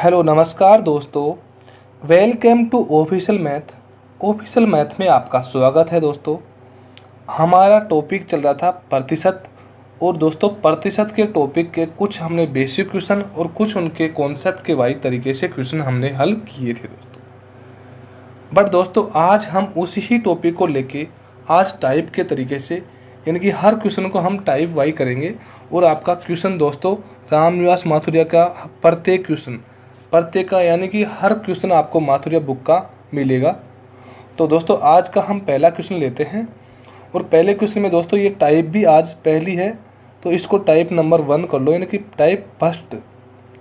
Hello नमस्कार दोस्तों। Welcome to official math. Official math में आपका स्वागत है दोस्तों। हमारा टॉपिक चल रहा था प्रतिशत। और दोस्तों प्रतिशत के टॉपिक के कुछ हमने बेसिक क्वेश्चन और कुछ उनके कॉन्सेप्ट के वाइज तरीके से क्वेश्चन हमने हल किए थे दोस्तों। बट दोस्तों आज हम उसी ही टॉपिक को लेके आज टाइप के तरीके से यानी कि हर क्वेश्चन को हम टाइप वाई करेंगे। और आपका क्वेश्चन दोस्तों रामनिवास माथुरिया का प्रत्येक का यानी कि हर क्वेश्चन आपको माथुरिया बुक का मिलेगा। तो दोस्तों आज का हम पहला क्वेश्चन लेते हैं। और पहले क्वेश्चन में दोस्तों ये टाइप भी आज पहली है, तो इसको टाइप नंबर 1 कर लो, यानी कि टाइप फर्स्ट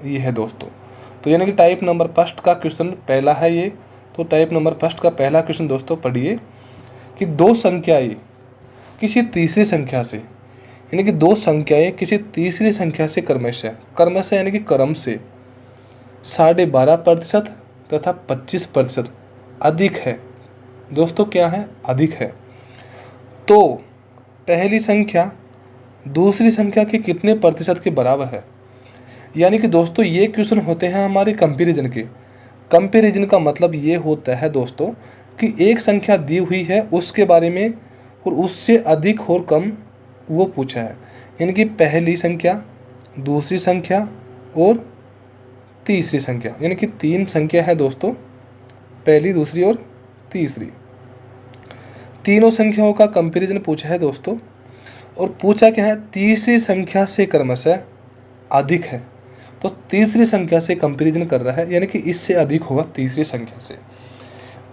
ये है दोस्तों। तो यानी कि टाइप नंबर फर्स्ट का क्वेश्चन पहला है ये। तो टाइप नंबर फर्स्ट का पहला क्वेश्चन दोस्तों पढ़िए कि दो संख्याएं किसी तीसरी संख्या से यानी कि दो संख्याएं किसी तीसरी संख्या से क्रमशः यानी कि क्रम से 12.5% तथा 25% अधिक है। दोस्तों क्या है? अधिक है। तो पहली संख्या दूसरी संख्या के कितने प्रतिशत के बराबर है? यानी कि दोस्तों ये क्वेश्चन होते हैं हमारे कंपैरिजन के। कंपैरिजन का मतलब ये होता है दोस्तों कि एक संख्या दी हुई है उसके बारे में और उससे अधिक और कम वो पूछा है। यानी कि पहली संख्या, दूसरी संख्या और तीसरी संख्या, यानी कि 3 संख्या है दोस्तों, पहली, दूसरी और तीसरी। तीनों संख्याओं का कंपैरिजन पूछा है दोस्तों। और पूछा क्या है? तीसरी संख्या से क्रमशः अधिक है। तो तीसरी संख्या से कंपैरिजन कर रहा है, यानी कि इससे अधिक होगा तीसरी संख्या से।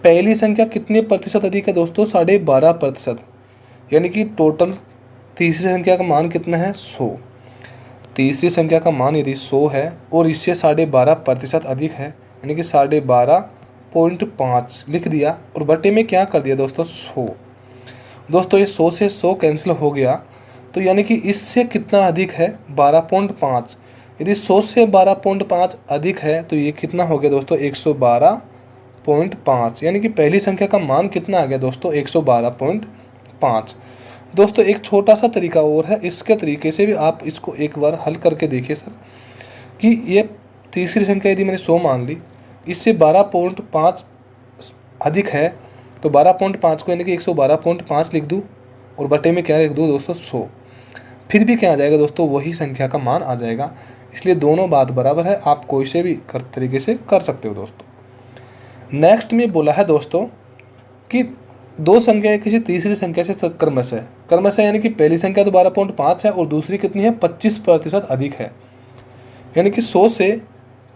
पहली संख्या कितने प्रतिशत अधिक है दोस्तों? 12.5%। यानी कि टोटल तीसरी संख्या का मान कितना है? 100। तीसरी संख्या का मान यदि 100 है और इससे 12.5% अधिक है, यानी कि 12.5 लिख दिया और बटे में क्या कर दिया दोस्तों? 100। दोस्तों ये 100 से 100 कैंसिल हो गया, तो यानी कि इससे कितना अधिक है? 12.5। यदि 100 से 12.5 अधिक है तो ये कितना हो गया दोस्तों? 112.5। यानी कि पहली संख्या का मान कितना आ गया दोस्तों? 112.5। दोस्तों एक छोटा सा तरीका और है, इसके तरीके से भी आप इसको एक बार हल करके देखिए सर, कि ये तीसरी संख्या यदि मैंने 100 मान ली, इससे 12.5 अधिक है, तो 12.5 को यानी कि 112.5 लिख दूँ और बटे में क्या लिख दूँ दोस्तों? 100। फिर भी क्या आ जाएगा दोस्तों? वही संख्या का मान आ जाएगा। इसलिए दोनों बात बराबर है, आप कोई से भी तरीके से कर सकते हो दोस्तों। नेक्स्ट में बोला है दोस्तों कि दो संख्याएं किसी तीसरी संख्या से क्रमशः यानी कि पहली संख्या तो 12.5 है और दूसरी कितनी है? 25% अधिक है। यानी कि 100 से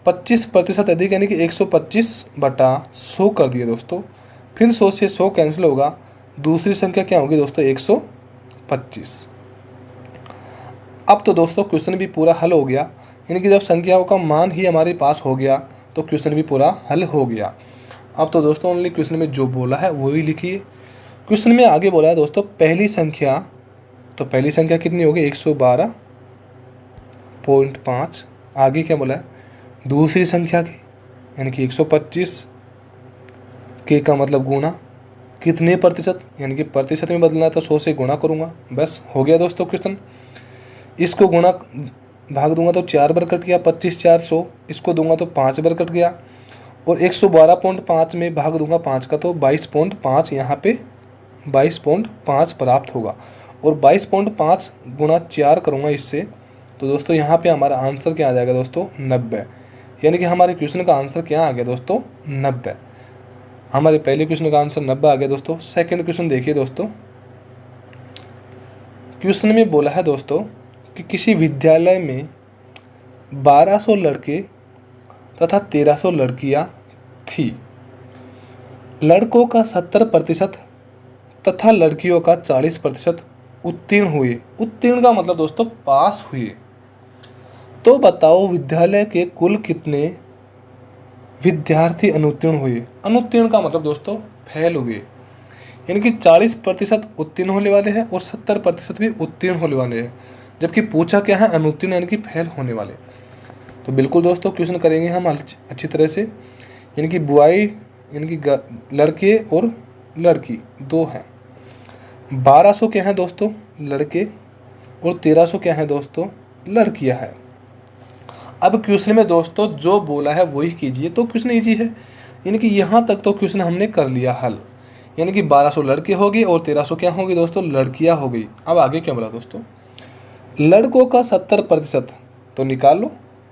25% अधिक, यानी कि 125/100 कर दिया दोस्तों। फिर 100 से 100 कैंसिल होगा, दूसरी संख्या क्या होगी दोस्तों? 125। अब तो दोस्तों क्वेश्चन भी पूरा हल हो गया। यानी कि जब संख्याओं का मान ही हमारे पास हो गया तो क्वेश्चन भी पूरा हल हो गया। अब तो दोस्तों ओनली क्वेश्चन में जो बोला है वही लिखिए। क्वेश्चन में आगे बोला है दोस्तों पहली संख्या, तो पहली संख्या कितनी होगी? 112.5। आगे क्या बोला है? दूसरी संख्या की यानी कि 125 के का मतलब गुना कितने प्रतिशत, यानी कि प्रतिशत में बदलना है तो 100 से गुणा करूँगा, बस हो गया दोस्तों क्वेश्चन। इसको गुणा भाग दूंगा तो 4 बार कट गया, 25 4 100। इसको दूंगा तो 5 बार कट गया और 112.5 में भाग दूंगा 5 का तो 22.5, यहाँ पे 22.5 प्राप्त होगा। और 22.5 गुणा 4 करूँगा इससे, तो दोस्तों यहाँ पे हमारा आंसर क्या आ जाएगा दोस्तों? 90। यानी कि हमारे क्वेश्चन का आंसर क्या आ गया दोस्तों? 90। हमारे पहले क्वेश्चन का आंसर 90 आ गया दोस्तों। सेकेंड क्वेश्चन देखिए दोस्तों। क्वेश्चन में बोला है दोस्तों कि किसी विद्यालय में 1200 लड़के तथा 1300 लड़कियां थी। लड़कों का 70% तथा लड़कियों का 40% उत्तीर्ण हुए। उत्तीर्ण का मतलब दोस्तों पास हुए। तो बताओ विद्यालय के कुल कितने विद्यार्थी अनुत्तीर्ण हुए? अनुत्तीर्ण का मतलब दोस्तों फेल हुए। यानी कि 40% उत्तीर्ण होने वाले हैं और 70% भी उत्तीर्ण होने वाले हैं, जबकि पूछा क्या है? अनुत्तीर्ण यानी कि फेल होने वाले। तो बिल्कुल दोस्तों क्वेश्चन करेंगे हम अच्छी तरह से। यानी कि बॉय यानी कि लड़के और लड़की दो हैं। 1200 क्या है दोस्तों? लड़के और 1300 क्या है दोस्तों? लड़कियां हैं। अब क्वेश्चन में दोस्तों जो बोला है वही कीजिए, तो क्वेश्चन ईजी है। यानी कि यहाँ तक तो क्वेश्चन हमने कर लिया हल। यानी कि 1200 लड़के हो गए और 1300 क्या होगी दोस्तों, लड़कियाँ हो गई। अब आगे क्या बोला दोस्तों, लड़कों का 70% तो निकाल लो।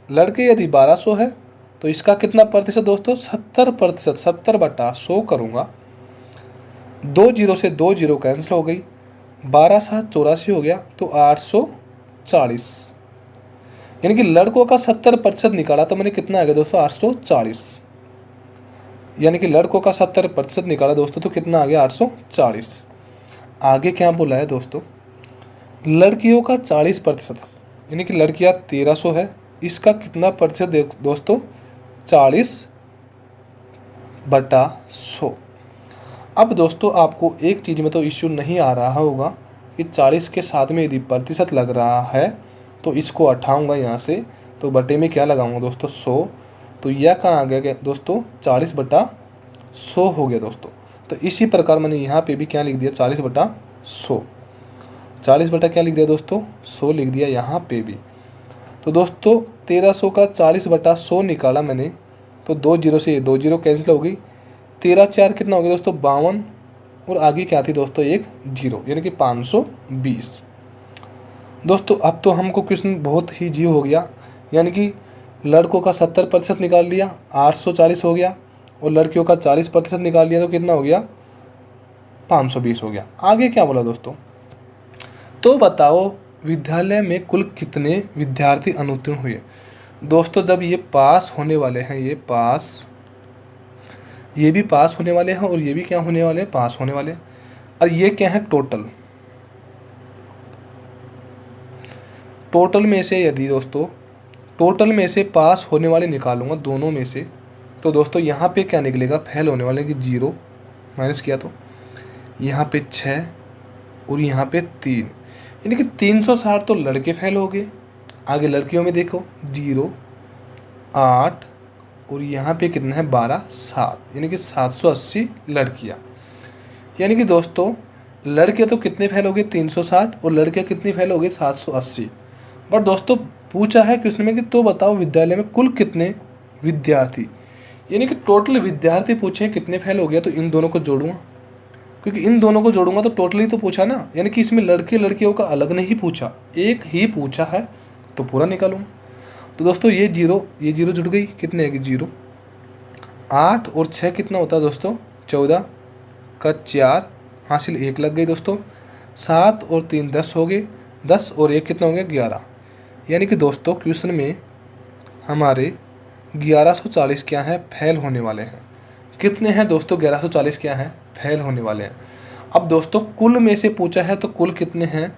लड़के यदि 1200 है तो इसका कितना प्रतिशत दोस्तों, 70%। 70/100 करूँगा, 2 जीरो से 2 जीरो कैंसिल हो गई, 12 7 84 हो गया, तो 840। यानी कि लड़कों का 70% निकाला तो मैंने कितना आ गया दोस्तों, 840। यानी कि लड़कों का 70% निकाला दोस्तों तो कितना आ गया, 840। आगे क्या बोला है दोस्तों, लड़कियों का 40%। यानी कि लड़कियां 1300 है, इसका कितना प्रतिशत दोस्तों, 40/100। अब दोस्तों आपको एक चीज़ में तो इश्यू नहीं आ रहा होगा कि 40 के साथ में यदि प्रतिशत लग रहा है तो इसको हटाऊंगा यहाँ से, तो बटे में क्या लगाऊंगा दोस्तों, 100। तो यह कहाँ आ गया दोस्तों, 40/100 हो गया दोस्तों। तो इसी प्रकार मैंने यहाँ पे भी क्या लिख दिया, 40/100। 40 बटा क्या लिख दिया दोस्तों, 100 लिख दिया यहाँ पे भी। तो दोस्तों 1300 का 40/100 निकाला मैंने, तो 2 जीरो से 2 जीरो कैंसिल हो गई, 13 4 कितना हो गया दोस्तों, 52। और आगे क्या थी दोस्तों, एक जीरो, यानी कि 520। दोस्तों अब तो हमको क्वेश्चन बहुत ही इजी हो गया। यानी कि लड़कों का 70% निकाल लिया, 840 हो गया, और लड़कियों का 40% निकाल लिया तो कितना हो गया, 520 हो गया। आगे क्या बोला दोस्तों, तो बताओ विद्यालय में कुल कितने विद्यार्थी अनुत्तीर्ण हुए। दोस्तों जब ये पास होने वाले हैं, ये भी पास होने वाले हैं और ये भी क्या होने वाले हैं, पास होने वाले हैं। और ये क्या है, टोटल में से यदि दोस्तों टोटल में से पास होने वाले निकालूंगा दोनों में से, तो दोस्तों यहाँ पे क्या निकलेगा, फेल होने वाले की 0 माइनस किया तो यहाँ पे 6 और यहाँ पे 3, यानी कि 360 तो लड़के फेल हो गए। आगे लड़कियों में देखो 0 8 और यहाँ पे कितना है 12 7, यानी कि 780 लड़कियाँ। यानी कि दोस्तों लड़के तो कितने फेल हो गए, 360, और लड़कियाँ कितनी फेल हो गई, 780। बट दोस्तों पूछा है क्वेश्चन में कि तो बताओ विद्यालय में कुल कितने विद्यार्थी, यानी कि टोटल विद्यार्थी पूछे कितने फेल हो गया, तो इन दोनों को जोड़ूंगा, क्योंकि इन दोनों को जोड़ूंगा तो टोटली तो पूछा ना। यानी कि इसमें लड़के लड़कियों का अलग नहीं पूछा, एक ही पूछा है, तो पूरा निकालूंगा। तो दोस्तों ये जीरो जुड़ गई, कितने है कि 0 8 और 6 कितना होता है दोस्तों, 14 का 4 हासिल 1 लग गई दोस्तों, 7 और 3 10 हो गए, 10 और 1 कितना हो गया 11। यानी कि दोस्तों क्वेश्चन में हमारे 1140 क्या है, फेल होने वाले हैं। कितने हैं दोस्तों, 1140 क्या है, फेल होने वाले हैं। अब दोस्तों कुल में से पूछा है तो कुल कितने हैं,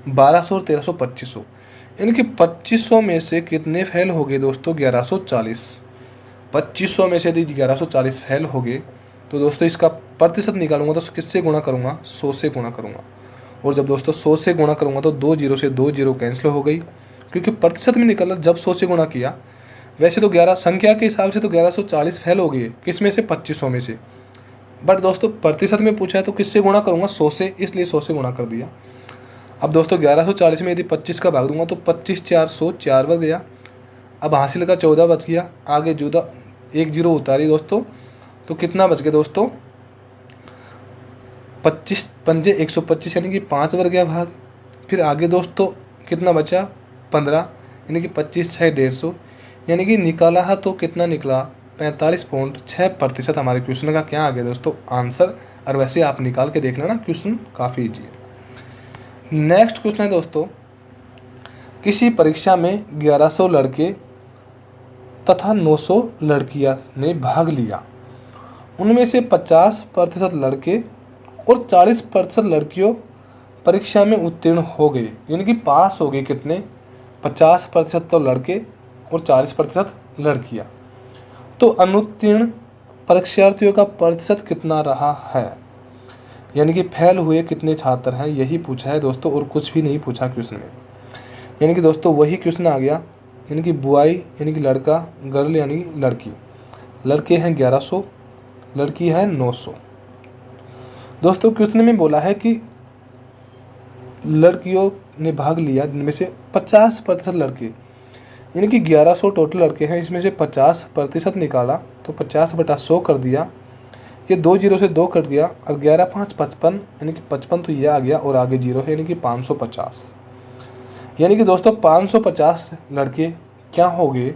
1200 और 1300 2500, यानी कि 2500 में से कितने फेल हो गए दोस्तों, 1140। 2500 में से यदि 1140 फेल हो गए तो दोस्तों इसका प्रतिशत निकालूंगा तो किससे गुणा करूंगा, 100 से गुणा करूंगा। और जब दोस्तों 100 से गुणा करूंगा तो 2 जीरो से 2 जीरो कैंसिल हो गई, क्योंकि प्रतिशत में निकला जब 100 से गुणा किया। वैसे तो 11 संख्या के हिसाब से तो 1140 फेल हो गई है, किस में से, 2500 में से। बट दोस्तों प्रतिशत में पूछा है तो किससे गुणा करूंगा, 100 से, इसलिए 100 से गुणा कर दिया। अब दोस्तों 1140 में यदि 25 का भाग दूंगा तो 25 4 100, 4 बार गया। अब हासिल का 14 बच गया, आगे जुदा 1 जीरो उतारी दोस्तों, तो कितना बच गया दोस्तों, 25 पंजे 125, यानी कि 5 बार गया भाग। फिर आगे दोस्तों कितना बचा, 15, यानी कि 25 6 150, यानी कि निकाला है तो कितना निकला, 45.6% हमारे क्वेश्चन का क्या आ गया दोस्तों, आंसर। और वैसे आप निकाल के देख लेना, क्वेश्चन काफ़ी ईजी है। नेक्स्ट क्वेश्चन है दोस्तों, किसी परीक्षा में 1100 लड़के तथा 900 लड़कियां ने भाग लिया, उनमें से 50% लड़के और 40% लड़कियों परीक्षा में उत्तीर्ण हो गए, यानी कि पास हो गए कितने, 50% तो लड़के और 40% लड़कियां। तो अनुत्तीर्ण परीक्षार्थियों का प्रतिशत कितना रहा है, यानी कि फेल हुए कितने छात्र हैं, यही पूछा है दोस्तों, और कुछ भी नहीं पूछा क्वेश्चन में। यानी कि दोस्तों वही क्वेश्चन आ गया, यानी कि बॉय यानी कि लड़का, गर्ल यानी कि लड़की। लड़के हैं 1100, लड़की है 900। दोस्तों क्वेश्चन में बोला है कि लड़कियों ने भाग लिया जिनमें से 50% लड़के। यानी कि 1100 टोटल लड़के हैं, इसमें से 50% निकाला तो 50/100 कर दिया। ये 2 जीरो से 2 कट गया और 11 5 55, यानी कि 55 तो ये आ गया और आगे जीरो है, यानी कि 550। यानी कि दोस्तों 550 लड़के क्या हो गए,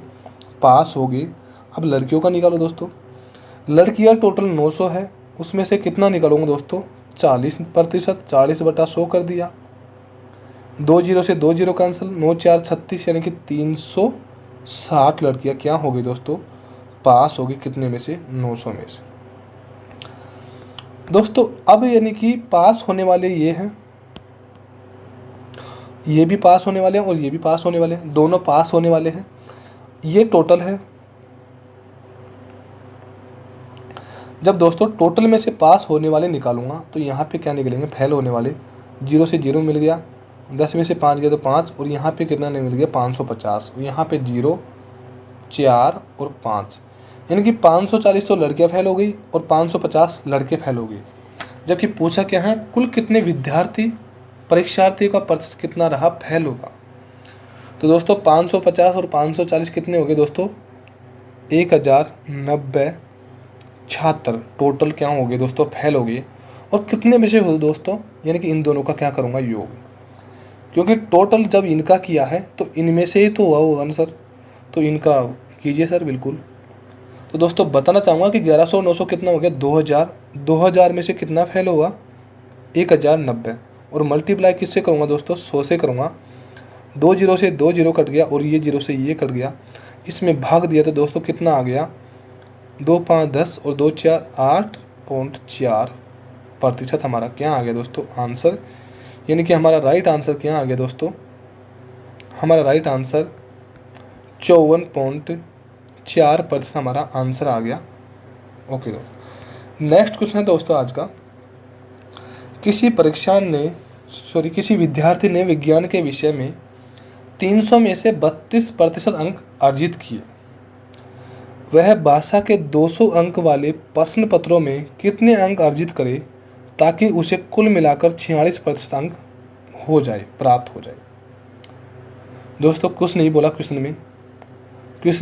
पास हो गए। अब लड़कियों का निकालो दोस्तों। लड़कियां टोटल 900 है, उसमें से कितना निकालूंगा दोस्तों, 40%। 40/100 कर दिया। 2 जीरो से 2 जीरो कैंसिल, 9 4 36, यानी कि 360 लड़कियां क्या हो गई दोस्तों, पास होगी। कितने में से, 900 में से। दोस्तों अब यानी कि पास होने वाले ये हैं, ये भी पास होने वाले हैं और ये भी पास होने वाले हैं, दोनों पास होने वाले हैं। ये टोटल है। जब दोस्तों टोटल में से पास होने वाले निकालूंगा तो यहाँ पे क्या निकलेंगे, फेल होने वाले। 0 से 0 मिल गया, 10 में से 5 गया तो 5, और यहाँ पे कितना नहीं मिल गया, 550। यहाँ पे 0 4 और 5, यानी कि 540 तो लड़कियाँ फेल हो गई और 550 लड़के फेल हो गए। जबकि पूछा क्या है, कुल कितने विद्यार्थी परीक्षार्थियों का प्रतिशत कितना रहा फेल होगा। तो दोस्तों 550 और 540 कितने हो गए दोस्तों, 1090 टोटल क्या हो गए दोस्तों, फेल हो गए। और कितने में से हो दोस्तों, यानी कि इन दोनों का क्या करूँगा, योग। क्योंकि टोटल जब इनका किया है तो इनमें से ही तो हुआ होगा ना सर, तो इनका कीजिए सर बिल्कुल। तो दोस्तों बताना चाहूँगा कि 1100 900 कितना हो गया, 2000। 2000 में से कितना फेल होगा, 1090। और मल्टीप्लाई किससे करूँगा दोस्तों, 100 से करूँगा। 2 जीरो से 2 जीरो कट गया और ये जीरो से ये कट गया, इसमें भाग दिया तो दोस्तों कितना आ गया, 2 5 10 और 2 4 8.4% हमारा क्या आ गया दोस्तों, आंसर। यानी कि हमारा राइट आंसर क्या आ गया दोस्तों, हमारा राइट आंसर 54.4% हमारा आंसर आ गया। ओके दोस्तों, नेक्स्ट क्वेश्चन है दोस्तों आज का। किसी विद्यार्थी ने विज्ञान के विषय में 300 में से 32% अंक अर्जित किए। वह भाषा के 200 अंक वाले प्रश्न पत्रों में कितने अंक अर्जित करे ताकि उसे कुल मिलाकर 46% अंक हो जाए, प्राप्त हो जाए। दोस्तों कुछ नहीं बोला क्वेश्चन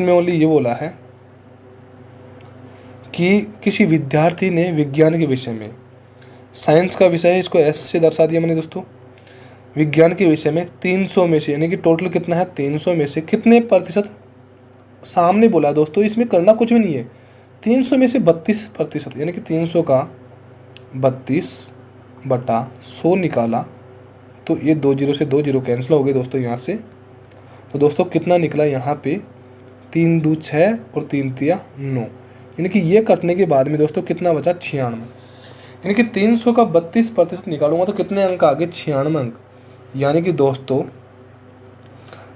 में ओनली ये बोला है कि किसी विद्यार्थी ने विज्ञान के विषय में, साइंस का विषय है, इसको एस से दर्शा दिया मैंने दोस्तों। विज्ञान के विषय में 300 में से, यानी कि टोटल कितना है, 300 में से कितने प्रतिशत, सामने बोला दोस्तों, इसमें करना कुछ भी नहीं है। 300 में से 32%, यानी कि 300 का 32/100 निकाला तो ये 2 जीरो से 2 जीरो कैंसिल हो गए दोस्तों यहाँ से। तो दोस्तों कितना निकला यहाँ पे, 3 2 6 और 3 3 9, यानी कि ये कटने के बाद में दोस्तों कितना बचा, 96। यानी कि 300 का 32% निकालूंगा तो कितने अंक आ गए, 96 अंक। यानी कि दोस्तों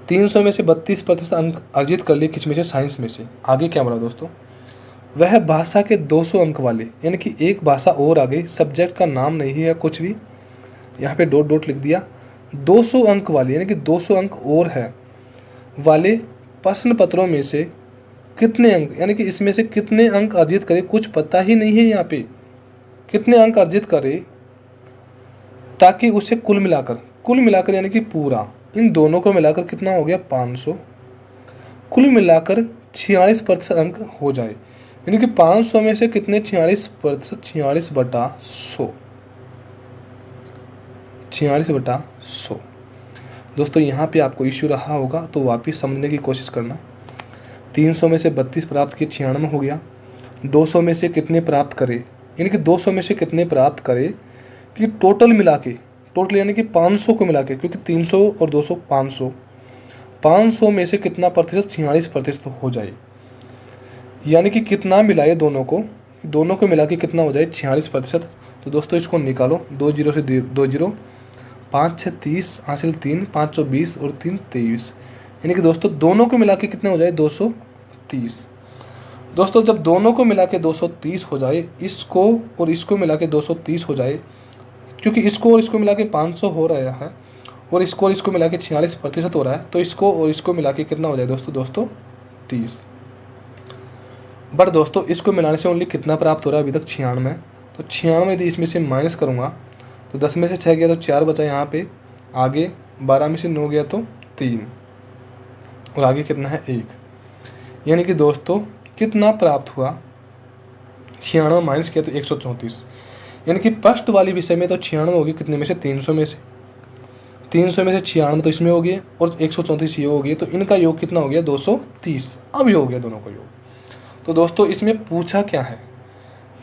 300 में से 32% अंक अर्जित कर लिए, किस में से, साइंस में से। आगे क्या बोला दोस्तों, वह भाषा के 200 अंक वाले, यानी कि एक भाषा और आ गई, सब्जेक्ट का नाम नहीं है कुछ भी, यहाँ पे डॉट डॉट लिख दिया। 200 अंक वाले, यानी कि 200 अंक और है वाले प्रश्न पत्रों में से कितने अंक, यानी कि इसमें से कितने अंक अर्जित करे, कुछ पता ही नहीं है यहाँ पे, कितने अंक अर्जित करे ताकि उसे कुल मिलाकर यानी कि पूरा, इन दोनों को मिलाकर कितना हो गया, 500। कुल मिलाकर 46% अंक हो जाए, यानी कि 500 में से कितने, 46%, 46/100, 46/100। दोस्तों यहाँ पे आपको इश्यू रहा होगा तो वापिस समझने की कोशिश करना। 300 में से 32 प्राप्त किए, 96 हो गया। 200 में से कितने प्राप्त करे, यानी कि 200 में से कितने प्राप्त करे कि टोटल मिला के, टोटल यानी कि 500 को मिला के, क्योंकि 300 और 200 500 में से कितना प्रतिशत, 46% हो जाए। यानी कि कितना मिलाए दोनों को मिला के कितना हो जाए, 46%। तो दोस्तों इसको निकालो, 2 जीरो से 2 जीरो, 5 6 30 हासिल 3, 5 चौ 20 और 3 23, यानी कि दोस्तों दोनों को मिला के कितने हो जाए, 230। दोस्तों जब दोनों को मिला के 230 हो जाए, इसको और इसको मिला के 230 हो जाए, क्योंकि इसको और इसको मिला के 500 हो रहा है और इसको मिला के 46% हो रहा है, तो इसको और इसको मिला के कितना हो जाए दोस्तों 30। बट दोस्तों इसको मिलाने से ओनली कितना प्राप्त हो रहा है, अभी तक 96। तो 96 यदि इसमें से माइनस करूँगा तो 10 में से 6 गया तो 4 बचा यहाँ पे, आगे 12 में से 9 गया तो 3, और आगे कितना है 1। यानी कि दोस्तों कितना प्राप्त हुआ, 96 माइनस किया तो 134। यानी कि फर्स्ट वाली विषय में तो 96 होगी कितने में से, 300 में से। 300 में से 96 तो इसमें हो गए और 134 ये हो गए, तो इनका योग कितना हो गया 230। अब ये हो गया दोनों का योग। तो दोस्तों इसमें पूछा क्या है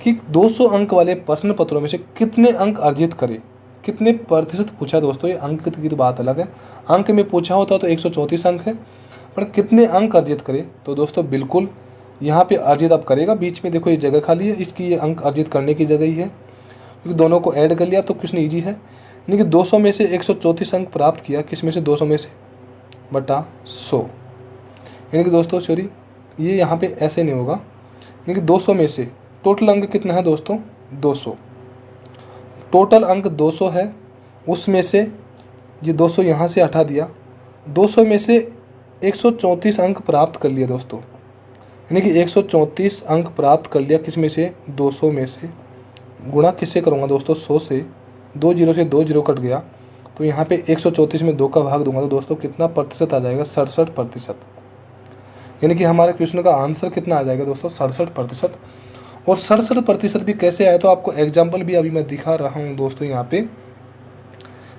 कि 200 अंक वाले प्रश्न पत्रों में से कितने अंक अर्जित करे, कितने प्रतिशत पूछा दोस्तों। ये अंक की तो बात अलग है, अंक में पूछा होता तो 134 अंक है, पर कितने अंक अर्जित करे। तो दोस्तों बिल्कुल यहाँ पे अर्जित अब करेगा, बीच में देखो ये जगह खाली है, इसकी ये अंक अर्जित करने की जगह ही है, क्योंकि दोनों को ऐड कर लिया तो क्वेश्चन ईजी है। यानी कि 200 में से 134 अंक प्राप्त किया, किस में से, 200 में से बटा 100। यानी कि दोस्तों सॉरी ये यहाँ पे ऐसे नहीं होगा, यानी कि 200 में से टोटल अंक कितना है दोस्तों 200, टोटल अंक 200 है, उसमें से ये 200 यहाँ से हटा दिया, 200 में से 134 अंक प्राप्त कर लिया दोस्तों। यानी कि 134 अंक प्राप्त कर लिया, किस में से, 200 में से। गुणा किससे करूँगा दोस्तों, 100 से। 2 जीरो से 2 जीरो कट गया, तो यहाँ पे 134 में 2 का भाग दूंगा तो दोस्तों कितना प्रतिशत आ जाएगा, 67%। यानी कि हमारे क्वेश्चन का आंसर कितना आ जाएगा दोस्तों, 67%। और 67% भी कैसे आया, तो आपको एग्जाम्पल भी अभी मैं दिखा रहा हूँ दोस्तों यहाँ पे,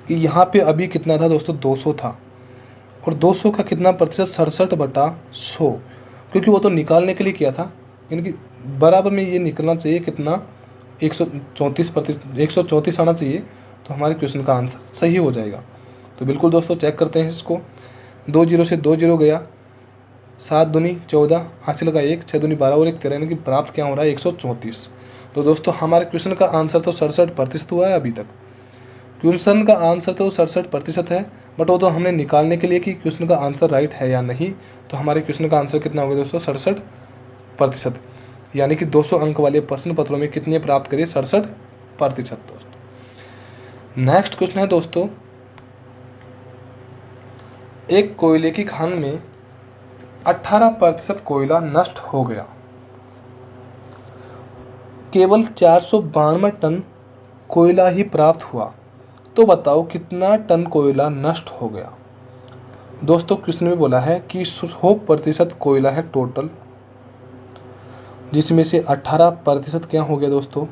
कि यहाँ पे अभी कितना था दोस्तों 200 था, और 200 का कितना प्रतिशत, 67/100, क्योंकि वो तो निकालने के लिए किया था। यानी कि बराबर में ये निकलना चाहिए कितना, 134%, 134 आना चाहिए, तो हमारे क्वेश्चन का आंसर सही हो जाएगा। तो बिल्कुल दोस्तों चेक करते हैं इसको। 2 जीरो से 2 जीरो गया, 7 दूनी 14, हासिल का 1, 6 दूनी 12 और 1 13, यानी कि प्राप्त क्या हो रहा है 134। तो दोस्तों हमारे क्वेश्चन का आंसर तो 67% हुआ है अभी तक। क्वेश्चन का आंसर तो 67% है, बट वो तो हमने निकालने के लिए कि क्वेश्चन का आंसर राइट है या नहीं। तो हमारे क्वेश्चन का आंसर कितना होगा दोस्तों, 67%। यानी कि 200 अंक वाले प्रश्न पत्रों में कितने प्राप्त करिए, 67% दोस्तों। नेक्स्ट क्वेश्चन है दोस्तों, एक कोयले की खान में 18% कोयला नष्ट हो गया, केवल 492 टन कोयला ही प्राप्त हुआ, तो बताओ कितना टन कोयला नष्ट हो गया। दोस्तों क्वेश्चन में बोला है कि 100% कोयला है टोटल, जिसमें से 18% क्या हो गया दोस्तों,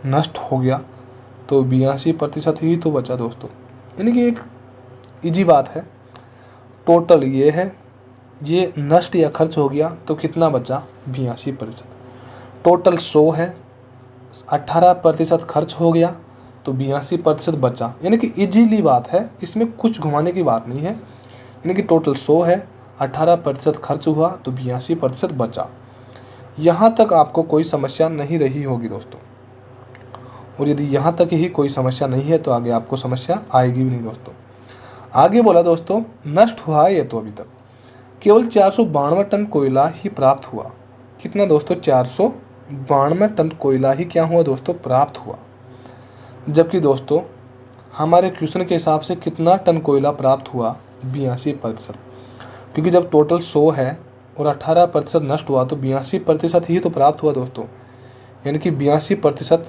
नष्ट हो गया, तो 82% ही तो बचा दोस्तों। यानी कि एक इजी बात है, टोटल ये है, ये नष्ट या खर्च हो गया तो कितना बचा, 82%। टोटल 100 है, 18% खर्च हो गया तो 82% बचा। यानी कि इजीली बात है, इसमें कुछ घुमाने की बात नहीं है। यानी कि टोटल 100 है, 18% खर्च हुआ तो 82% बचा। यहाँ तक आपको कोई समस्या नहीं रही होगी दोस्तों, और यदि यहाँ तक ही कोई समस्या नहीं है तो आगे आपको समस्या आएगी भी नहीं दोस्तों। आगे बोला दोस्तों नष्ट हुआ है ये तो अभी तक, केवल 492 टन कोयला ही प्राप्त हुआ। कितना दोस्तों, 492 टन कोयला ही क्या हुआ दोस्तों, प्राप्त हुआ। जबकि दोस्तों हमारे क्वेश्चन के हिसाब से कितना टन कोयला प्राप्त हुआ, 82%। क्योंकि जब टोटल 100 है और 18% नष्ट हुआ तो 82% ही तो प्राप्त हुआ दोस्तों। यानी कि 82%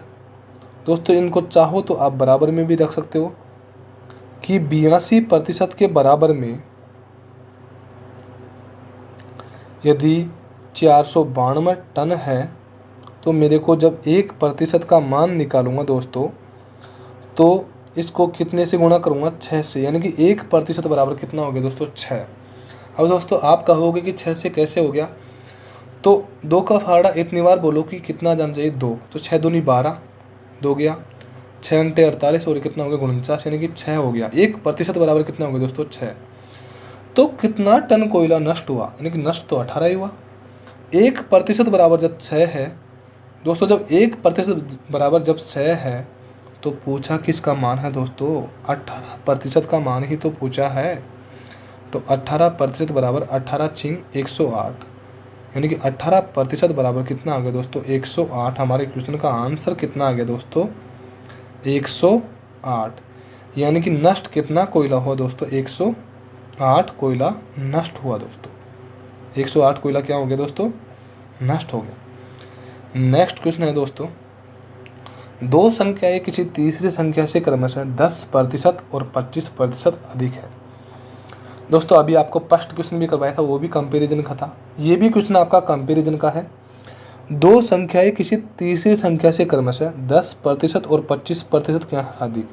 दोस्तों, इनको चाहो तो आप बराबर में भी रख सकते हो कि 82% के बराबर में यदि 492 टन है तो मेरे को जब 1% का मान निकालूंगा दोस्तों, तो इसको कितने से गुणा करूंगा, 6 से। यानी कि 1% बराबर कितना हो गया दोस्तों, 6। अब दोस्तों आप कहोगे कि 6 से कैसे हो गया, तो 2 का फाड़ा इतनी बार बोलो कि कितना जाना चाहिए, 2, तो 6 दूनी 12, 2 गया, 6 घंटे 48 और कितना हो गया 49, यानी कि 6 हो गया। 1% बराबर कितना हो गया दोस्तों, 6। तो कितना टन कोयला नष्ट हुआ, यानी कि नष्ट तो 18 ही हुआ। 1% बराबर जब 6 है दोस्तों, जब 1% बराबर जब 6 है तो पूछा किसका मान है दोस्तों, 18% का मान ही तो पूछा है। तो 18% बराबर 18 छिंग 108, यानी कि 18% बराबर कितना आ गया दोस्तों, 108। हमारे क्वेश्चन का आंसर कितना आ गया दोस्तों, 108। यानी कि नष्ट कितना कोयला हुआ दोस्तों, 108 कोयला नष्ट हुआ दोस्तों। 108 कोयला क्या हो गया दोस्तों, नष्ट हो गया। नेक्स्ट क्वेश्चन है दोस्तों, दो संख्याएं किसी तीसरी संख्या से क्रमशः 10% और 25% अधिक है। दोस्तों अभी आपको फर्स्ट क्वेश्चन भी करवाया था, वो भी कंपैरिजन का था। ये भी क्वेश्चन आपका कंपैरिजन का है। दो संख्याएं किसी तीसरी संख्या से क्रमशः 10% और 25% क्या है अधिक?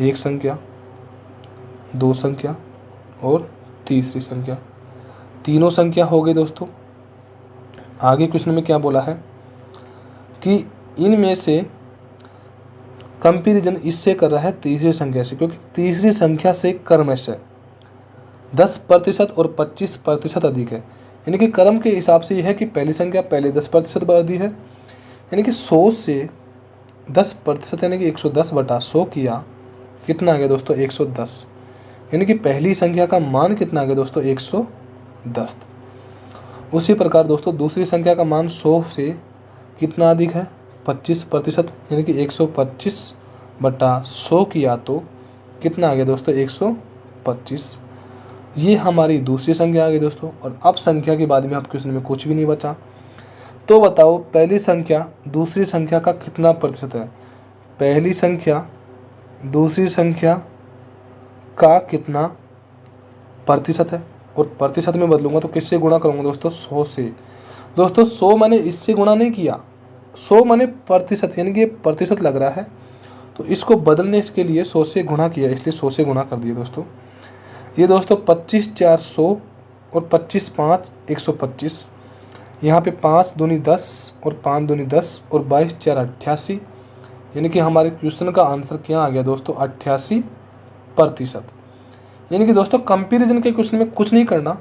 एक संख्या, दो संख्या और तीसरी संख्या, तीनों संख्या हो गई दोस्तों। आगे क्वेश्चन में क्या बोला है कि इनमें से कंपैरिजन इससे कर रहा है तीसरी संख्या से, क्योंकि तीसरी संख्या से क्रमशः 10% और 25% अधिक है। यानी कि क्रम के हिसाब से यह है कि पहली संख्या पहले 10% अधिक है, यानी कि 100 से 10% यानी कि 110/100 किया, कितना आ गया दोस्तों? 110। यानी कि पहली संख्या का मान कितना आ गया दोस्तों? 110। उसी प्रकार दोस्तों दूसरी संख्या का मान 100 से कितना अधिक है? 25%, यानी कि 125/100 किया तो कितना आ गया दोस्तों? 125। ये हमारी दूसरी संख्या आ गई दोस्तों। और अब संख्या के बाद में आप क्वेश्चन में कुछ भी नहीं बचा, तो बताओ पहली संख्या दूसरी संख्या का कितना प्रतिशत है? पहली संख्या दूसरी संख्या का कितना प्रतिशत है? और प्रतिशत में बदलूंगा तो किससे गुणा करूंगा दोस्तों? 100 से। दोस्तों 100 मैंने इससे गुणा नहीं किया, 100 मैंने प्रतिशत, यानी कि ये प्रतिशत लग रहा है, तो इसको बदलने के लिए 100 से गुणा किया, इसलिए 100 से गुणा कर दिया दोस्तों। ये दोस्तों 25×4 100 और 25×5 125। यहाँ पे 5 दूनी 10 और 5 दूनी 10 और 22×4 88। यानी कि हमारे क्वेश्चन का आंसर क्या आ गया दोस्तों? 88%। यानी कि दोस्तों कंपैरिजन के क्वेश्चन में कुछ नहीं करना,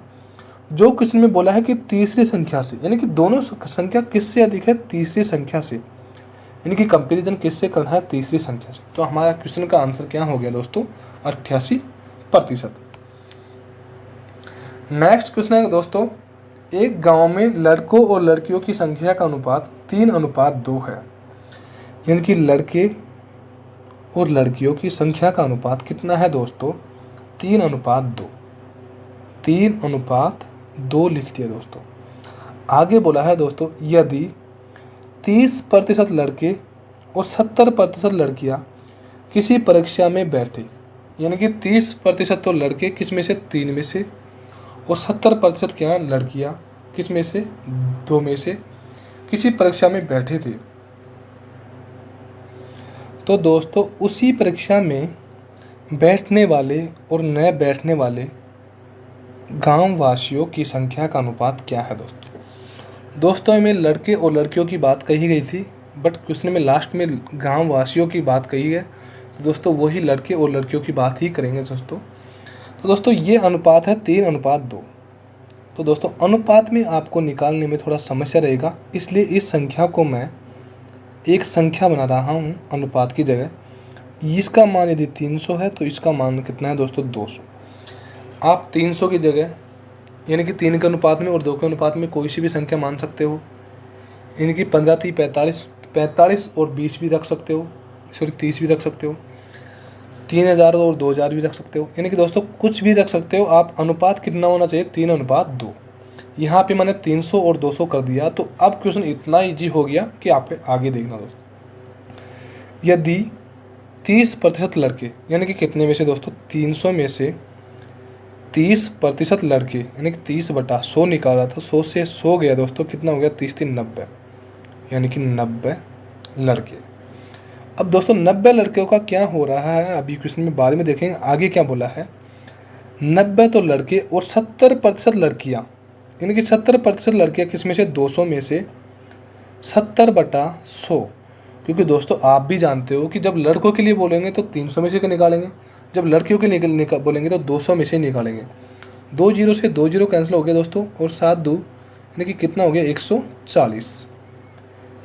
जो क्वेश्चन में बोला है कि तीसरी संख्या से, यानी कि दोनों संख्या किससे अधिक है? तीसरी संख्या से। यानी कि कंपैरिजन किससे करना है? तीसरी संख्या से। तो हमारा क्वेश्चन का आंसर क्या हो गया दोस्तों? 88%। नेक्स्ट क्वेश्चन है दोस्तों, एक गांव में लड़कों और लड़कियों की संख्या का अनुपात 3:2 है। यानी कि लड़के और लड़कियों की संख्या का अनुपात कितना है दोस्तों? 3:2। 3:2 लिख दिया दोस्तों। आगे बोला है दोस्तों, यदि 30% लड़के और 70% लड़कियां किसी परीक्षा में बैठे, यानी कि 30% तो लड़के किस में से? 3 में से, और 70% क्या? लड़कियां किस में से? 2 में से किसी परीक्षा में बैठे थे, तो दोस्तों उसी परीक्षा में बैठने वाले और न बैठने वाले गांव वासियों की संख्या का अनुपात क्या है दोस्तों? दोस्तों में लड़के और लड़कियों की बात कही गई थी, बट क्वेश्चन में लास्ट में गांव वासियों की बात कही है, तो दोस्तों वही लड़के और लड़कियों की बात ही करेंगे दोस्तों। तो दोस्तों ये अनुपात है 3:2। तो दोस्तों अनुपात में आपको निकालने में थोड़ा समस्या रहेगा, इसलिए इस संख्या को मैं एक संख्या बना रहा हूँ अनुपात की जगह। इसका मान यदि 300 है तो इसका मान कितना है दोस्तों? 200। आप 300 की जगह, यानी कि 3 के अनुपात में और 2 के अनुपात में कोई सी भी संख्या मान सकते हो, यानी कि 15 3 45 और 20 भी रख सकते हो, सॉरी 30 भी रख सकते हो, 3000 और 2000 भी रख सकते हो, यानी कि दोस्तों कुछ भी रख सकते हो आप। अनुपात कितना होना चाहिए? 3:2। यहाँ पे मैंने 300 और 200 कर दिया, तो अब क्वेश्चन इतना ईजी हो गया कि आप आगे देखना दोस्तों। यदि 30% लड़के, यानी कि कितने में से दोस्तों? 300 में से 30% लड़के, यानी कि 30/100 निकाला था, 100 से 100 गया दोस्तों, कितना हो गया? 30 3 90, यानी कि 90 लड़के। अब दोस्तों 90 लड़कियों का क्या हो रहा है अभी क्वेश्चन में बाद में देखेंगे। आगे क्या बोला है? 90 तो लड़के और 70% लड़कियां, यानी कि 70% लड़कियां किस में से? 200 में से 70/100। क्योंकि दोस्तों आप भी जानते हो कि जब लड़कों के लिए बोलेंगे तो 300 में से निकालेंगे, जब लड़कियों के लिए बोलेंगे तो 200 में से निकालेंगे। 2 जीरो से 2 जीरो कैंसिल हो गया दोस्तों, और 7 2, यानी कि कितना हो गया? 140।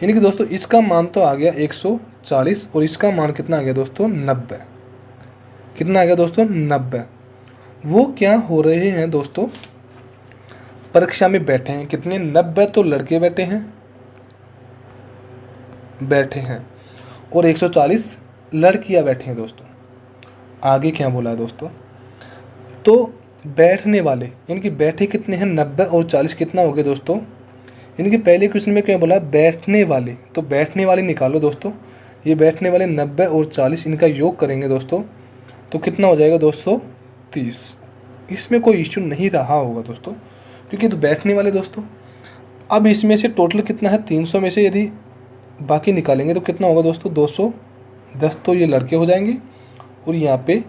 यानी कि दोस्तों इसका मान तो आ गया 140 और इसका मान कितना आ गया दोस्तों? 90। कितना आ गया दोस्तों? 90। वो क्या हो रहे हैं दोस्तों? परीक्षा में बैठे हैं। कितने? 90 तो लड़के बैठे हैं और 140 लड़कियां बैठी हैं दोस्तों। आगे क्या बोला है दोस्तों? तो बैठने वाले, यानी कि बैठे कितने हैं? 90 और 40, कितना हो गया दोस्तों? यानी कि पहले क्वेश्चन में क्या बोला? बैठने वाले, तो बैठने वाले निकालो दोस्तों। ये बैठने वाले 90 और 40, इनका योग करेंगे दोस्तों, तो कितना हो जाएगा? 230। इसमें कोई इश्यू नहीं रहा होगा दोस्तों, क्योंकि तो बैठने वाले दोस्तों। अब इसमें से टोटल कितना है, 300 में से यदि बाकी निकालेंगे तो कितना होगा दोस्तों, 210 तो ये लड़के हो जाएंगे और यहाँ पे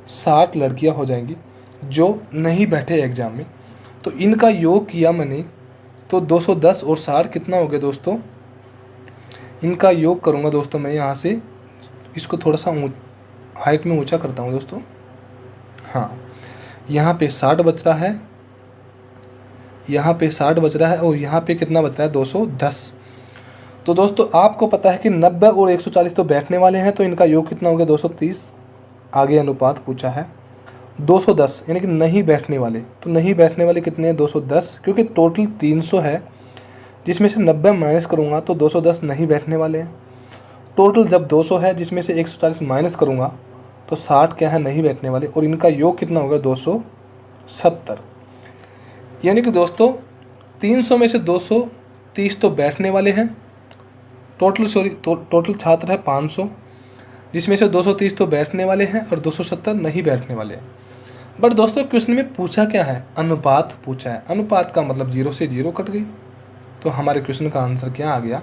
60 लड़कियाँ हो जाएंगी जो नहीं बैठे एग्ज़ाम में। तो इनका योग किया मैंने तो 210 और 60 कितना हो गया दोस्तों, इनका योग करूँगा दोस्तों मैं यहाँ से, इसको थोड़ा सा हाइट में ऊंचा करता हूँ दोस्तों। हाँ, यहाँ पे 60 बच रहा है, यहाँ पे 60 बच रहा है और यहाँ पे कितना बच रहा है, 210। तो दोस्तों आपको पता है कि 90 और 140 तो बैठने वाले हैं, तो इनका योग कितना हो गया, 230। आगे अनुपात पूछा है 210 यानी कि नहीं बैठने वाले, तो नहीं बैठने वाले कितने हैं, 210, क्योंकि टोटल 300 है जिसमें से 90 माइनस करूँगा तो 210 नहीं बैठने वाले हैं। टोटल जब 200 है जिसमें से 140 माइनस करूँगा तो 60 क्या है, नहीं बैठने वाले, और इनका योग कितना होगा, 270। यानी कि दोस्तों 300 में से 230 तो बैठने वाले हैं, टोटल छात्र है 500, जिसमें से 230 तो बैठने वाले हैं और 270 नहीं बैठने वाले हैं। बट दोस्तों क्वेश्चन में पूछा क्या है, अनुपात पूछा है। अनुपात का मतलब 0 से 0 कट गई, तो हमारे क्वेश्चन का आंसर क्या आ गया,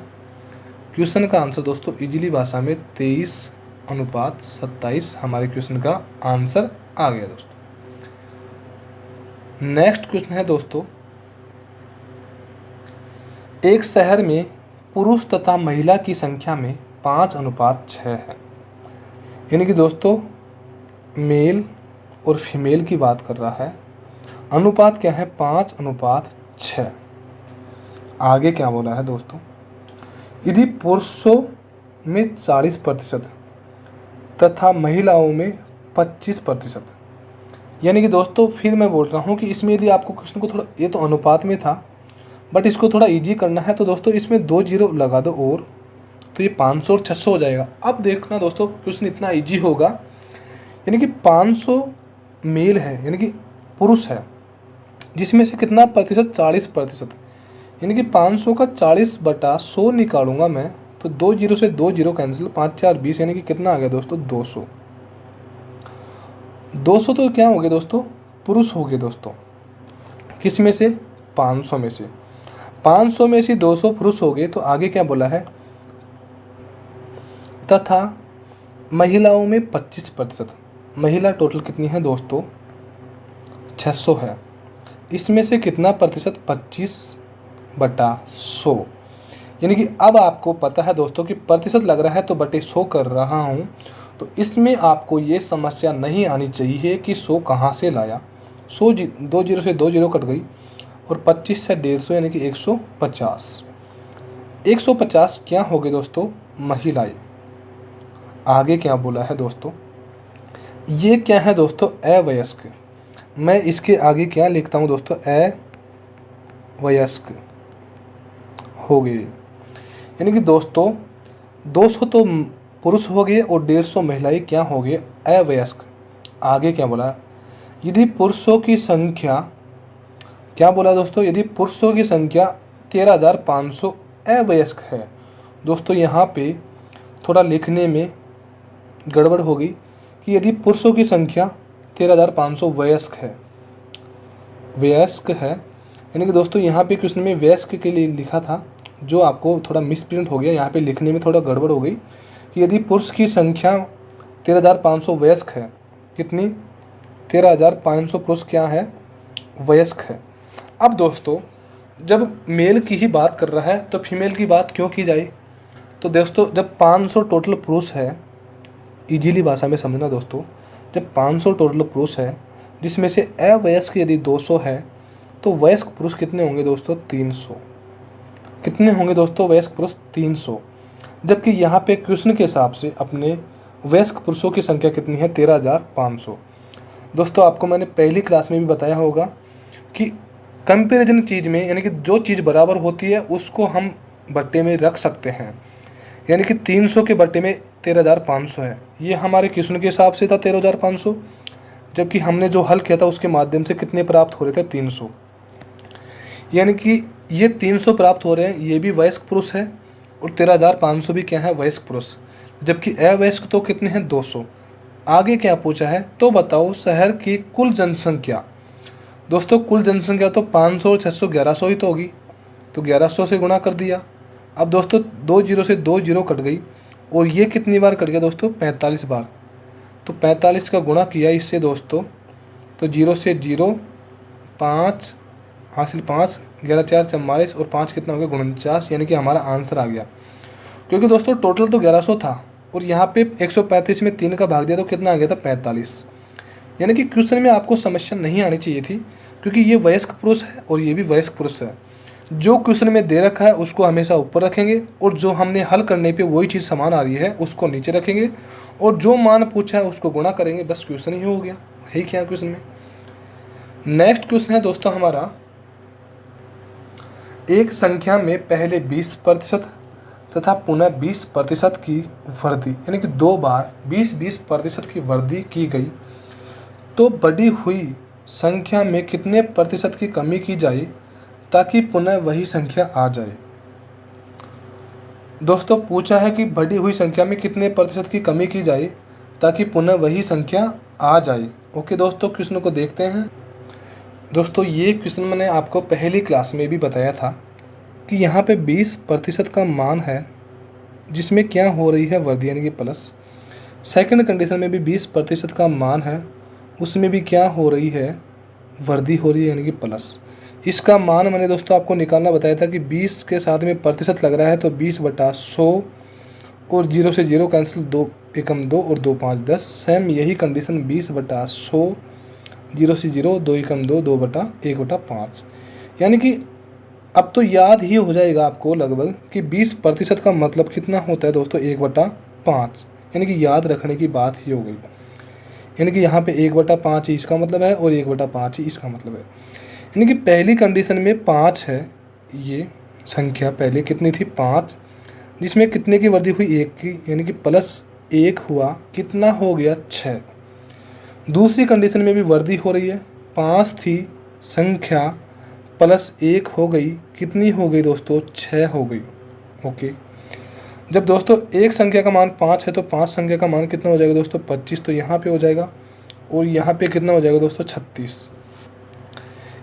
क्वेश्चन का आंसर दोस्तों इजीली भाषा में 23:27 हमारे क्वेश्चन का आंसर आ गया दोस्तों। नेक्स्ट क्वेश्चन है दोस्तों, एक शहर में पुरुष तथा महिला की संख्या में 5:6 है। यानी कि दोस्तों मेल और फीमेल की बात कर रहा है। अनुपात क्या है, 5:6। आगे क्या बोला है दोस्तों, यदि पुरुषों में 40% तथा महिलाओं में 25%। यानी कि दोस्तों फिर मैं बोल रहा हूँ कि इसमें यदि आपको क्वेश्चन को थोड़ा, ये तो अनुपात में था बट इसको थोड़ा इजी करना है, तो दोस्तों इसमें 2 जीरो लगा दो और, तो ये 500 और 600 हो जाएगा। अब देखना दोस्तों क्वेश्चन इतना इजी होगा, यानी कि 500 मेल है यानी कि पुरुष है, जिसमें से कितना प्रतिशत, 40%। यानी कि 500 का 40/100 निकालूंगा मैं, तो 2 जीरो से 2 जीरो कैंसिल, 5 4 20, यानी कि कितना आ गया दोस्तों, 200। 200 तो क्या हो गया दोस्तों, पुरुष हो गए दोस्तों, किस में से, 500 में से। 500 में से 200 पुरुष हो गए, तो आगे क्या बोला है, तथा महिलाओं में 25%। महिला टोटल कितनी है दोस्तों, 600 है, इसमें से कितना प्रतिशत, 25/100। यानी कि अब आपको पता है दोस्तों कि प्रतिशत लग रहा है तो बटे 100 कर रहा हूँ, तो इसमें आपको ये समस्या नहीं आनी चाहिए कि 100 कहाँ से लाया। 2 जीरो से 2 जीरो कट गई और 25 से 150 यानी कि 150। 150 क्या हो गए दोस्तों, महिलाएं। आगे क्या बोला है दोस्तों, ये क्या है दोस्तों, अवयस्क। मैं इसके आगे क्या लिखता हूँ दोस्तों, अवयस्क हो गए। यानी कि दोस्तों 200 तो पुरुष हो गए और 150 महिलाएं क्या हो गए, अवयस्क। आगे क्या बोला, यदि पुरुषों की संख्या, क्या बोला दोस्तों, यदि पुरुषों की संख्या 13,500 अवयस्क है। दोस्तों यहाँ पे थोड़ा लिखने में गड़बड़ होगी कि यदि पुरुषों की संख्या 13,500 वयस्क है, वयस्क है, यानी कि दोस्तों यहाँ पे क्वेश्चन में वयस्क के लिए लिखा था, जो आपको थोड़ा मिसप्रिंट हो गया, यहाँ पे लिखने में थोड़ा गड़बड़ हो गई कि यदि पुरुष की संख्या 13,500 वयस्क है, कितनी, 13,500 पुरुष क्या है, वयस्क है। अब दोस्तों जब मेल की ही बात कर रहा है तो फीमेल की बात क्यों की जाए, तो दोस्तों जब 500 टोटल पुरुष है, इजीली भाषा में समझना दोस्तों, जब 500 टोटल पुरुष है जिसमें से अवयस्क यदि 200 है, तो वयस्क पुरुष कितने होंगे दोस्तों, 300। कितने होंगे दोस्तों, वयस्क पुरुष 300। जबकि यहाँ पे क्वेश्चन के हिसाब से अपने वयस्क पुरुषों की संख्या कितनी है, 13,500। दोस्तों आपको मैंने पहली क्लास में भी बताया होगा कि कंपैरिजन चीज़ में, यानी कि जो चीज़ बराबर होती है उसको हम बट्टे में रख सकते हैं। यानी कि 300 के बट्टे में 13,500 है, ये हमारे क्वेश्चन के हिसाब से था 13,500, जबकि हमने जो हल किया था उसके माध्यम से कितने प्राप्त हो रहे थे, 300। यानी कि ये 300 प्राप्त हो रहे हैं, ये भी वयस्क पुरुष है और 13,500 भी क्या है, वयस्क पुरुष। जबकि अवयस्क तो कितने हैं, 200। आगे क्या पूछा है, तो बताओ शहर की कुल जनसंख्या। दोस्तों कुल जनसंख्या तो 500 और 600 1100 ही तो होगी, तो 1100 से गुणा कर दिया। अब दोस्तों 2 जीरो से 2 जीरो कट गई, और ये कितनी बार कट गया दोस्तों, 45 बार। तो 45 का गुणा किया इससे दोस्तों, तो जीरो से जीरो, 5 हासिल 5, 11 4 44 और 5 कितना हो गया 49, यानी कि हमारा आंसर आ गया। क्योंकि दोस्तों टोटल तो 1100 था, और यहाँ पे 135 में 3 का भाग दिया तो कितना आ गया था 45। यानी कि क्वेश्चन में आपको समस्या नहीं आनी चाहिए थी, क्योंकि ये वयस्क पुरुष है और ये भी वयस्क पुरुष है। जो क्वेश्चन में दे रखा है उसको हमेशा ऊपर रखेंगे, और जो हमने हल करने पे वही चीज़ समान आ रही है उसको नीचे रखेंगे, और जो मान पूछा है उसको गुणा करेंगे, बस क्वेश्चन ही हो गया। है क्या क्वेश्चन में। नेक्स्ट क्वेश्चन है दोस्तों हमारा, एक संख्या में पहले 20% तथा पुनः 20% की वृद्धि, यानी कि 2 बार 20% की वृद्धि की गई, तो बढ़ी हुई संख्या में कितने प्रतिशत की कमी की जाए ताकि पुनः वही संख्या आ जाए। दोस्तों पूछा है कि बढ़ी हुई संख्या में कितने प्रतिशत की कमी की जाए ताकि पुनः वही संख्या आ जाए। ओके दोस्तों, क्वेश्चन को देखते हैं। दोस्तों ये क्वेश्चन मैंने आपको पहली क्लास में भी बताया था कि यहाँ पे 20% का मान है, जिसमें क्या हो रही है वृद्धि, यानी कि प्लस। सेकंड कंडीशन में भी 20% का मान है, उसमें भी क्या हो रही है, वृद्धि हो रही है, यानी कि प्लस। इसका मान मैंने दोस्तों आपको निकालना बताया था कि 20 के साथ में प्रतिशत लग रहा है, तो 20/100 और 0 से 0 कैंसिल, 2 एकम 2 और 2 5 10। सेम यही कंडीशन 20/100, 0 से 0, 2 एकम 2, 2/1/5। यानी कि अब तो याद ही हो जाएगा आपको लगभग कि 20% का मतलब कितना होता है दोस्तों, 1/5। यानी कि याद रखने की बात ही हो गई। यानी कि यहाँ पे 1/5 ही इसका मतलब है और 1/5 ही इसका मतलब है। यानी कि पहली कंडीशन में 5 है, ये संख्या पहले कितनी थी 5, जिसमें कितने की वृद्धि हुई 1 की, यानी कि +1 हुआ, कितना हो गया 6। दूसरी कंडीशन में भी वृद्धि हो रही है, 5 थी संख्या +1 हो गई, कितनी हो गई दोस्तों 6 हो गई। ओके, जब दोस्तों एक संख्या का मान 5 है तो 5 संख्या का मान कितना हो जाएगा दोस्तों 25, तो यहाँ पे हो जाएगा, और यहाँ पे कितना हो जाएगा दोस्तों 36।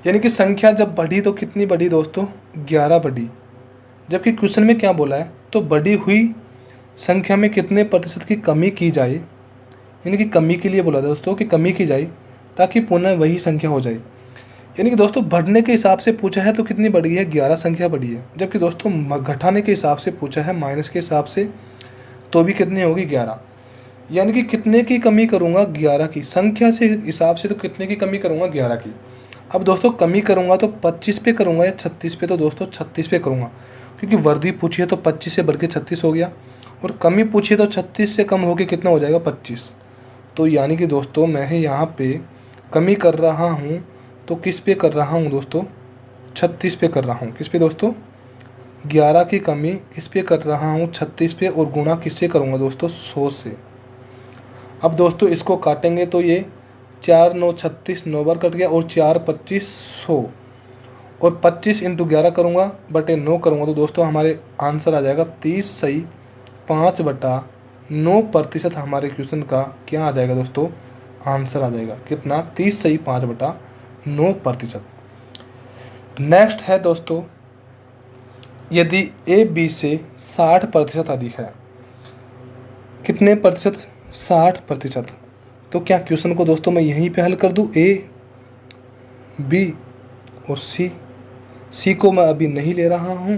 यानी कि संख्या जब बढ़ी तो कितनी बढ़ी दोस्तों 11 बढ़ी। जबकि क्वेश्चन में क्या बोला है, तो बढ़ी हुई संख्या में कितने प्रतिशत की कमी की जाए, यानी कि कमी के लिए बोला था दोस्तों कि कमी की जाए ताकि पुनः वही संख्या हो जाए। यानी कि दोस्तों बढ़ने के हिसाब से पूछा है तो कितनी बढ़ी है, 11 संख्या बढ़ी है। जबकि दोस्तों घटाने के हिसाब से पूछा है, माइनस के हिसाब से, तो भी कितनी होगी 11। यानी कि कितने की कमी करूँगा 11 की, संख्या से हिसाब से तो कितने की कमी करूँगा 11 की। अब दोस्तों कमी करूँगा तो 25 पे करूँगा या 36 पे, तो दोस्तों 36 पे करूँगा, क्योंकि वर्दी पूछी है तो 25 से बढ़ के 36 हो गया, और कमी पूछी है तो 36 से कम होके कितना हो जाएगा 25। तो यानी कि दोस्तों मैं यहाँ पे कमी कर रहा हूँ, तो किस पे कर रहा हूँ दोस्तों 36 पे कर रहा हूँ। किस पे दोस्तों 11 की कमी किस पे कर रहा हूँ 36 पे, और गुणा किससे करूँगा दोस्तों 100 से। अब दोस्तों इसको काटेंगे तो ये 4 9 36, 9 बार कट गया, और 4 25 100, और 25 × 11 करूँगा बटे 9 करूँगा, तो दोस्तों हमारे आंसर आ जाएगा 30 सही 5/9% हमारे क्वेश्चन का क्या आ जाएगा दोस्तों आंसर आ जाएगा, कितना 30 सही 5/9%। नेक्स्ट है दोस्तों, यदि ए बी से 60% अधिक है, कितने प्रतिशत 60%, तो क्या क्वेश्चन को दोस्तों मैं यहीं पे हल कर दूं, ए बी और सी को मैं अभी नहीं ले रहा हूं,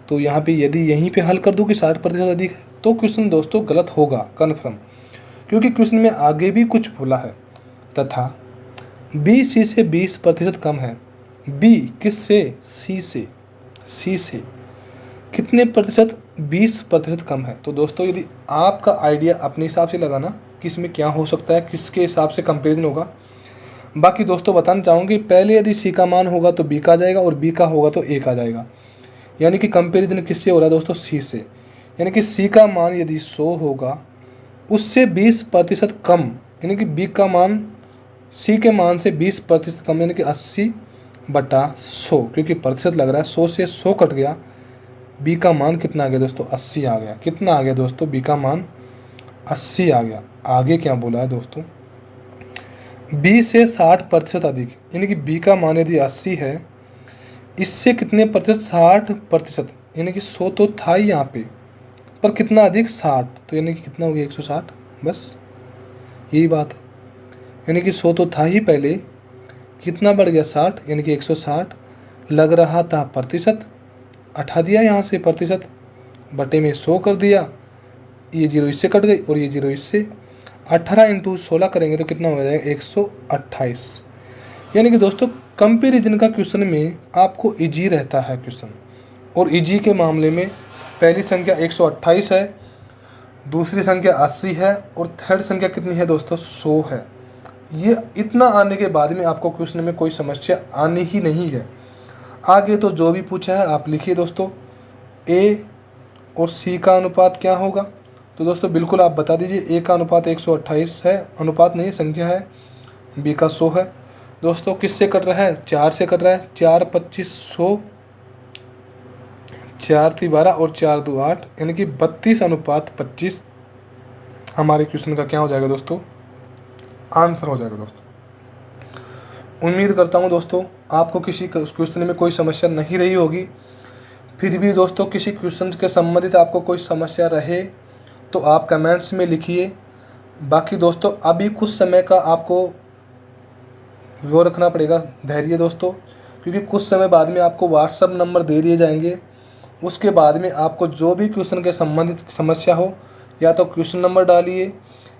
तो यहाँ पे यदि यहीं पे हल कर दूं कि 60% अधिक है, तो क्वेश्चन दोस्तों गलत होगा कन्फर्म, क्योंकि क्वेश्चन में आगे भी कुछ बोला है, तथा बी सी से 20% कम है। बी किससे, सी से कितने प्रतिशत, 20% कम है। तो दोस्तों यदि आपका आइडिया अपने हिसाब से लगाना कि इसमें क्या हो सकता है, किसके हिसाब से कंपेरिजन होगा। बाकी दोस्तों बताना चाहूँगी, पहले यदि सी का मान होगा तो बी का आ जाएगा, और बी का होगा तो ए का आ जाएगा। यानी कि कंपेरिजन किससे हो रहा है दोस्तों, सी से। यानी कि सी का मान यदि 100 होगा, उससे 20% कम, यानी कि बी का मान सी के मान से 20% कम, यानी कि 80/100, क्योंकि प्रतिशत लग रहा है, 100 से 100 कट गया, बी का मान कितना आ गया दोस्तों 80 आ गया। कितना आ गया दोस्तों बी का मान 80 आ गया। आगे क्या बोला है दोस्तों, b से 60% अधिक, यानी कि b का मान यदि 80 है, इससे कितने प्रतिशत, 60%, यानी कि 100 तो था ही यहाँ पे, पर कितना अधिक, 60, तो यानी कि कितना हो गया, 160, बस यही बात है। यानी कि 100 तो था ही पहले, कितना बढ़ गया, 60, यानी कि 160 लग रहा था प्रतिशत, हटा दिया यहाँ से प्रतिशत, बटे में 100 कर दिया, ये जीरो इससे कट गई और ये जीरो इससे, 18 इंटू 16 करेंगे तो कितना हो जाएगा, 128। यानी कि दोस्तों कंपैरिजन का क्वेश्चन में आपको इजी रहता है क्वेश्चन, और इजी के मामले में पहली संख्या 128 है, दूसरी संख्या 80 है, और थर्ड संख्या कितनी है दोस्तों, 100 है। ये इतना आने के बाद में आपको क्वेश्चन में कोई समस्या आनी ही नहीं है। आगे तो जो भी पूछा है आप लिखिए दोस्तों, ए और सी का अनुपात क्या होगा, तो दोस्तों बिल्कुल आप बता दीजिए। ए का अनुपात 128 है, अनुपात नहीं संख्या है, बी का 100 है। दोस्तों किससे कट रहा है, 4 से कट रहा है, 4 25 100, 4 3 12 और 4 2 8, यानी कि 32:25 हमारे क्वेश्चन का क्या हो जाएगा दोस्तों, आंसर हो जाएगा दोस्तों। उम्मीद करता हूँ दोस्तों आपको किसी क्वेश्चन में कोई समस्या नहीं रही होगी। फिर भी दोस्तों किसी क्वेश्चन के संबंधित आपको कोई समस्या रहे तो आप कमेंट्स में लिखिए। बाकी दोस्तों अभी कुछ समय का आपको वो रखना पड़ेगा धैर्य दोस्तों, क्योंकि कुछ समय बाद में आपको व्हाट्सएप नंबर दे दिए जाएंगे। उसके बाद में आपको जो भी क्वेश्चन के संबंधित समस्या हो, या तो क्वेश्चन नंबर डालिए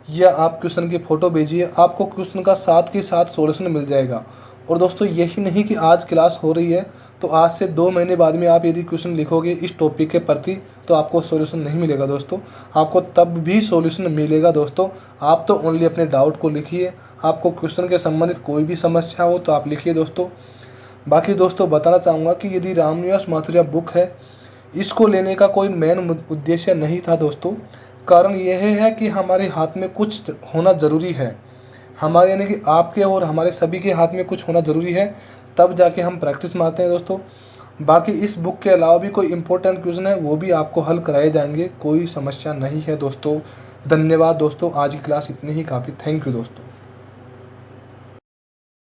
या आप क्वेश्चन की फ़ोटो भेजिए, आपको क्वेश्चन का साथ के साथ सॉल्यूशन मिल जाएगा। और दोस्तों यही नहीं कि आज क्लास हो रही है तो आज से 2 महीने बाद में आप यदि क्वेश्चन लिखोगे इस टॉपिक के प्रति तो आपको सॉल्यूशन नहीं मिलेगा दोस्तों, आपको तब भी सॉल्यूशन मिलेगा दोस्तों। आप तो ओनली अपने डाउट को लिखिए, आपको क्वेश्चन के संबंधित कोई भी समस्या हो तो आप लिखिए दोस्तों। बाकी दोस्तों बताना चाहूँगा कि यदि रामनिवास माथुरिया बुक है, इसको लेने का कोई मेन उद्देश्य नहीं था दोस्तों। कारण यह है कि हमारे हाथ में कुछ होना ज़रूरी है, हमारे यानी कि आपके और हमारे सभी के हाथ में कुछ होना ज़रूरी है, तब जाके हम प्रैक्टिस मारते हैं दोस्तों। बाकी इस बुक के अलावा भी कोई इंपॉर्टेंट क्वेश्चन है वो भी आपको हल कराए जाएंगे, कोई समस्या नहीं है दोस्तों। धन्यवाद दोस्तों, आज की क्लास इतनी ही काफ़ी। थैंक यू दोस्तों।